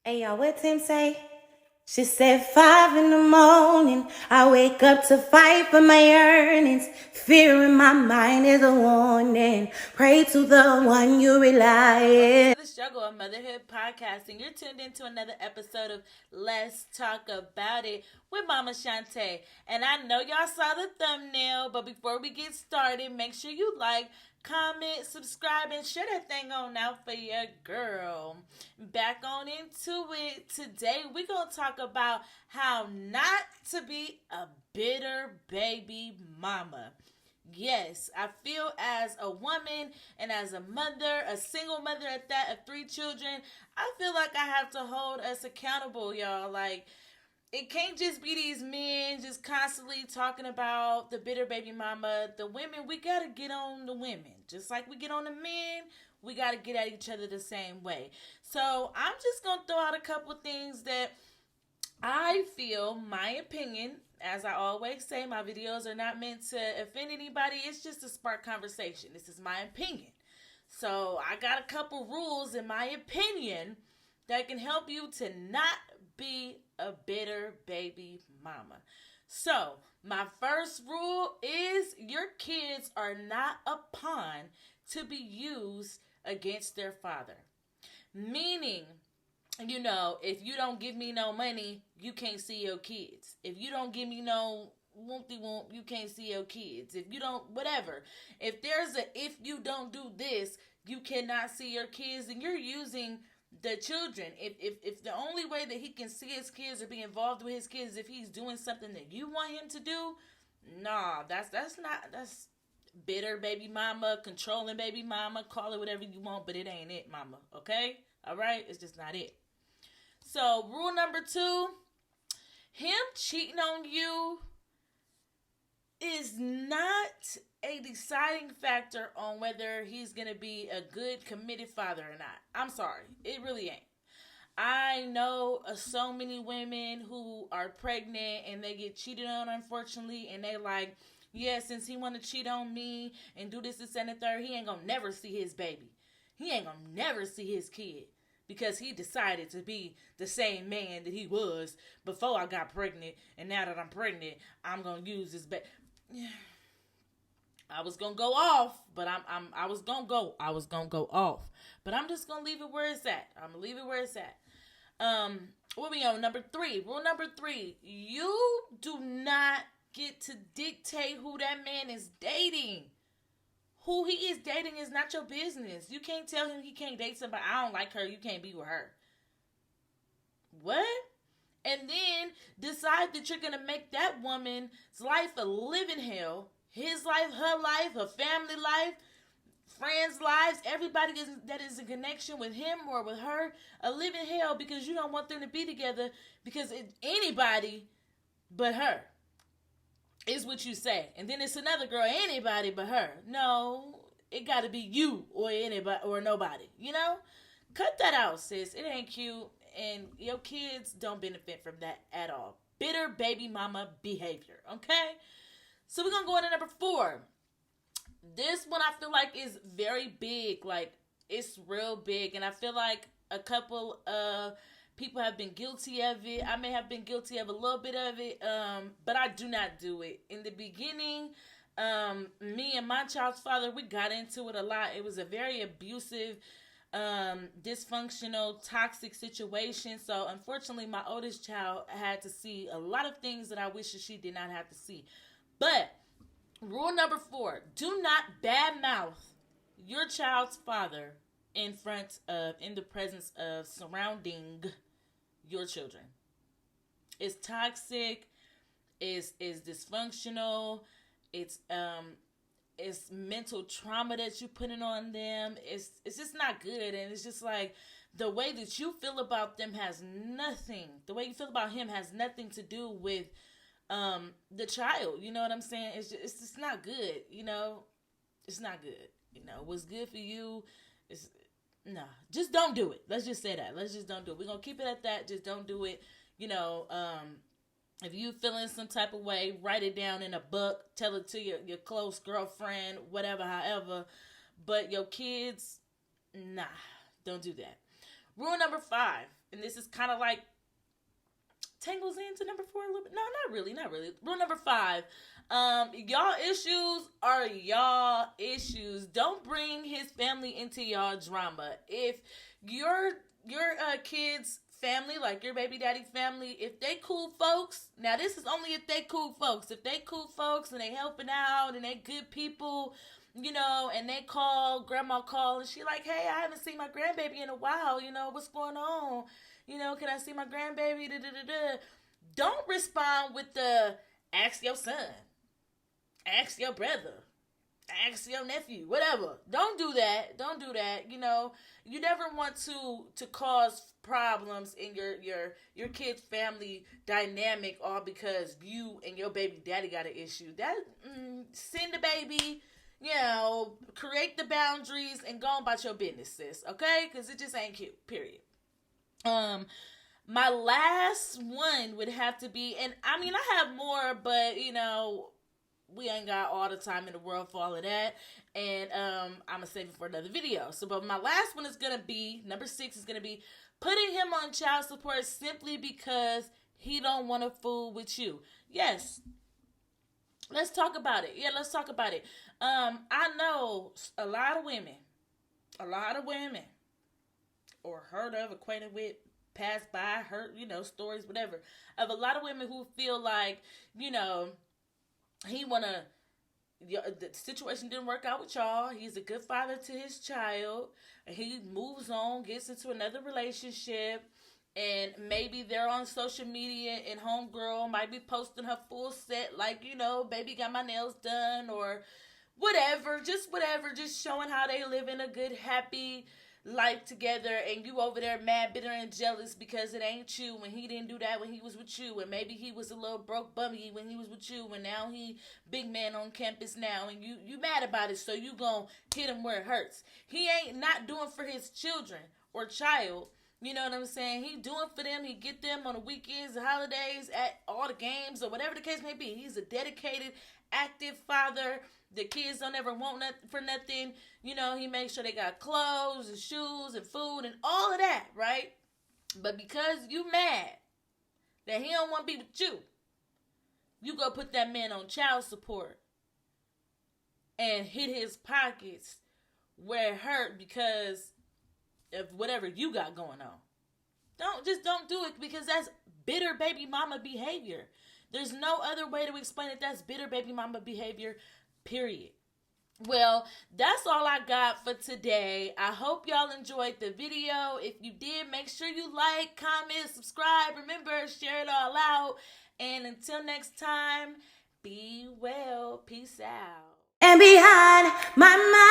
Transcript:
Hey, y'all, what Tim say? She said 5 in the morning, I wake up to fight for my earnings. Fear in my mind is a warning. Pray to the one you rely on. Welcome to the Struggle of Motherhood podcasting. You're tuned into another episode of Let's Talk About It with Mama Shantae. And I know y'all saw the thumbnail, but before we get started, make sure you like, comment, subscribe, and share that thing on out for your girl. Back on into it. Today, we're going to talk about how not to be a bitter baby mama. Yes, I feel as a woman and as a mother, a single mother at that, of 3 children, I feel like I have to hold us accountable, y'all. Like, it can't just be these men just constantly talking about the bitter baby mama. The women, we got to get on the women. Just like we get on the men, we got to get at each other the same way. So, I'm just going to throw out a couple of things that I feel, my opinion, as I always say, my videos are not meant to offend anybody. It's just to spark conversation. This is my opinion. So I got a couple rules, in my opinion, that can help you to not be a bitter baby mama. So my first rule is your kids are not a pawn to be used against their father. Meaning, if you don't give me no money, you can't see your kids. If you don't give me no whoop-de-whoop, you can't see your kids. If you don't, whatever. If you don't do this, you cannot see your kids, and you're using the children. If the only way that he can see his kids or be involved with his kids is if he's doing something that you want him to do, nah, that's bitter baby mama, controlling baby mama, call it whatever you want, but it ain't it, mama, okay? All right? It's just not it. So, rule number 2, him cheating on you is not a deciding factor on whether he's going to be a good, committed father or not. I'm sorry. It really ain't. I know so many women who are pregnant and they get cheated on, unfortunately, and they like, yeah, since he want to cheat on me and do this and the third, he ain't going to never see his baby. He ain't going to never see his kid. Because he decided to be the same man that he was before I got pregnant, and now that I'm pregnant, I'm gonna use this baby. I was gonna go off, but I was gonna go off, but I'm just gonna leave it where it's at. I'm gonna leave it where it's at. What we on? Number 3. Rule number 3: you do not get to dictate who that man is dating. Who he is dating is not your business. You can't tell him he can't date somebody. I don't like her. You can't be with her. What? And then decide that you're going to make that woman's life a living hell. His life, her family life, friends' lives, everybody that is in connection with him or with her, a living hell because you don't want them to be together because it's anybody but her. Is what you say. And then it's another girl, anybody but her. No, it got to be you or anybody or nobody, Cut that out, sis. It ain't cute, and your kids don't benefit from that at all. Bitter baby mama behavior, okay? So we're going to go into number 4. This one I feel like is very big. Like, it's real big, and I feel like a couple of people have been guilty of it. I may have been guilty of a little bit of it, but I do not do it. In the beginning, me and my child's father, we got into it a lot. It was a very abusive, dysfunctional, toxic situation. So, unfortunately, my oldest child had to see a lot of things that I wish that she did not have to see. But, rule number 4, do not badmouth your child's father in the presence of surrounding your children. It's toxic, it's dysfunctional, it's mental trauma that you're putting on them. It's just not good, and it's just like the way that you feel about them the way you feel about him has nothing to do with the child. You know what I'm saying? It's just not good, It's not good. What's good for you is just don't do it. Let's just say that. Let's just don't do it. We're going to keep it at that. Just don't do it. If you feeling some type of way, write it down in a book. Tell it to your close girlfriend, whatever, however. But your kids, nah, don't do that. Rule number 5, and this is kind of like tangles into number 4 a little bit. No, not really. Rule number 5. Y'all issues are y'all issues. Don't bring his family into y'all drama. If your kids' family, like your baby daddy family, if they cool folks, now this is only if they cool folks. If they cool folks and they helping out and they good people, you know, and they grandma call and she like, hey, I haven't seen my grandbaby in a while, you know, what's going on? You know, can I see my grandbaby? Don't respond with the ask your son, ask your brother, ask your nephew, whatever. Don't do that. You know, you never want to cause problems in your kid's family dynamic, all because you and your baby daddy got an issue. That send the baby, you know, create the boundaries and go on about your business, sis. Okay, because it just ain't cute. Period. My last one would have to be, and I mean, I have more, but, you know, we ain't got all the time in the world for all of that, and I'm going to save it for another video. So, but my last one is going to be, number 6 is going to be putting him on child support simply because he don't want to fool with you. Yes. Let's talk about it. Yeah, let's talk about it. I know a lot of women, or heard of, acquainted with, passed by, heard, you know, stories, whatever, of a lot of women who feel like, you know, the situation didn't work out with y'all. He's a good father to his child. And he moves on, gets into another relationship, and maybe they're on social media and homegirl might be posting her full set, like, you know, baby got my nails done, or whatever, just showing how they live in a good, happy life together, and you over there mad, bitter, and jealous because it ain't you, when he didn't do that when he was with you, and maybe he was a little broke bummy when he was with you, and now he big man on campus now, and you mad about it, so you gonna hit him where it hurts. He ain't not doing for his children or child, you know what I'm saying? He doing for them. He get them on the weekends, the holidays, at all the games, or whatever the case may be. He's a dedicated, active father. The kids don't ever want nothing for nothing. You know, he makes sure they got clothes and shoes and food and all of that, right? But because you mad that he don't want to be with you, you go put that man on child support and hit his pockets where it hurt because of whatever you got going on. Don't do it, because that's bitter baby mama behavior. There's no other way to explain it. That's bitter baby mama behavior, period. Well, that's all I got for today. I hope y'all enjoyed the video. If you did, make sure you like, comment, subscribe. Remember, share it all out. And until next time, be well. Peace out. And behind my mind.